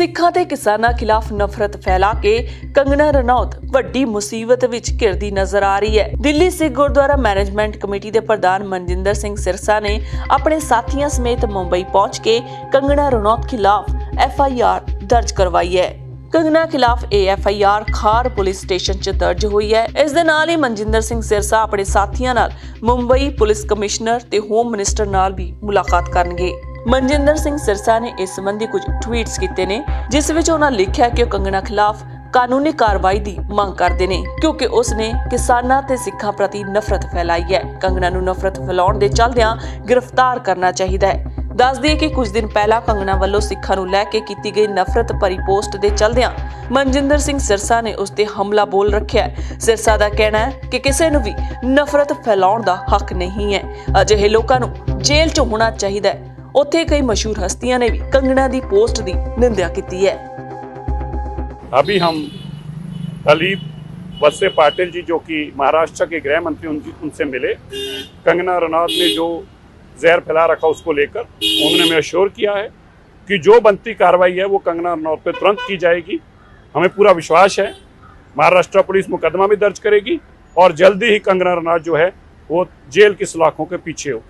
ਸਿੱਖਾਂ ਤੇ ਕਿਸਾਨਾਂ ਖਿਲਾਫ ਨਫ਼ਰਤ ਫੈਲਾ ਕੇ ਕੰਗਨਾ ਰਣੌਤ ਵੱਡੀ ਮੁਸੀਬਤ ਵਿੱਚ ਘਿਰਦੀ ਨਜ਼ਰ ਆ ਰਹੀ ਹੈ। ਦਿੱਲੀ ਸਿੱਖ ਗੁਰਦੁਆਰਾ ਮੈਨੇਜਮੈਂਟ ਕਮੇਟੀ ਦੇ ਪ੍ਰਧਾਨ ਮਨਜਿੰਦਰ ਸਿੰਘ ਸਿਰਸਾ ਨੇ ਆਪਣੇ ਸਾਥੀਆਂ ਸਮੇਤ ਮੁੰਬਈ ਪਹੁੰਚ ਕੇ ਕੰਗਨਾ ਰਣੌਤ ਖਿਲਾਫ FIR ਦਰਜ ਕਰਵਾਈ ਹੈ। ਕੰਗਨਾ ਖਿਲਾਫ FIR ਖਾਰ ਪੁਲਿਸ ਸਟੇਸ਼ਨ 'ਚ ਦਰਜ ਹੋਈ ਹੈ। ਇਸ ਦੇ ਨਾਲ ਹੀ ਮਨਜਿੰਦਰ ਸਿੰਘ ਸਿਰਸਾ ਆਪਣੇ ਸਾਥੀਆਂ ਨਾਲ ਮੁੰਬਈ ਪੁਲਿਸ ਕਮਿਸ਼ਨਰ ਤੇ ਹੋਮ ਮਿਨਿਸਟਰ ਨਾਲ ਵੀ ਮੁਲਾਕਾਤ ਕਰਨਗੇ। ਮਨਜਿੰਦਰ ਸਿੰਘ ਸਿਰਸਾ ਨੇ ਇਸ ਸੰਬੰਧੀ ਕੁਝ ਟਵੀਟਸ ਕੀਤੇ ਨੇ, ਜਿਸ ਵਿੱਚ ਉਹਨਾਂ ਲਿਖਿਆ ਕਿ ਉਹ ਕੰਗਨਾ ਖਿਲਾਫ ਕਾਨੂੰਨੀ ਕਾਰਵਾਈ ਦੀ ਮੰਗ ਕਰਦੇ ਨੇ ਕਿਉਂਕਿ ਉਸਨੇ ਕਿਸਾਨਾਂ ਤੇ ਸਿੱਖਾਂ ਪ੍ਰਤੀ ਨਫ਼ਰਤ ਫੈਲਾਈ ਹੈ। ਕੰਗਨਾ ਨੂੰ ਨਫ਼ਰਤ ਫੈਲਾਉਣ ਦੇ ਚੱਲਦਿਆਂ ਗ੍ਰਿਫਤਾਰ ਕਰਨਾ ਚਾਹੀਦਾ ਹੈ। ਦੱਸ ਦਈਏ ਕਿ ਕੁਝ ਦਿਨ ਪਹਿਲਾਂ ਕੰਗਨਾ ਵੱਲੋਂ ਸਿੱਖਾਂ ਨੂੰ ਲੈ ਕੇ ਕੀਤੀ ਗਈ ਨਫ਼ਰਤ ਭਰੀ ਪੋਸਟ ਦੇ ਚੱਲਦਿਆਂ ਮਨਜਿੰਦਰ ਸਿੰਘ ਸਿਰਸਾ ਨੇ ਉਸ ਤੇ ਹਮਲਾ ਬੋਲ ਰੱਖਿਆ ਹੈ। ਸਿਰਸਾ ਦਾ ਕਹਿਣਾ ਹੈ ਕਿ ਕਿਸੇ ਨੂੰ ਵੀ ਨਫ਼ਰਤ ਫੈਲਾਉਣ ਦਾ ਹੱਕ ਨਹੀਂ ਹੈ। ਅਜਿਹੇ ਲੋਕਾਂ ਨੂੰ ਜੇਲ੍ਹ 'ਚ ਹੋਣਾ ਚਾਹੀਦਾ ਹੈ। ਉੱਥੇ ਕਈ मशहूर हस्तियां ने भी कंगना दी पोस्ट की निंदा की है। अभी हम दलीप वत्स्य पाटिल जी जो कि महाराष्ट्र के गृह मंत्री उनसे मिले। कंगना रनौत ने जो जहर फैला रखा उसको लेकर उन्होंने हमें अश्योर किया है कि जो बनती कार्रवाई है वो कंगना रनौत पर तुरंत की जाएगी। हमें पूरा विश्वास है महाराष्ट्र पुलिस मुकदमा भी दर्ज करेगी और जल्दी ही कंगना रनौत जो है वो जेल की सलाखों के पीछे होगी।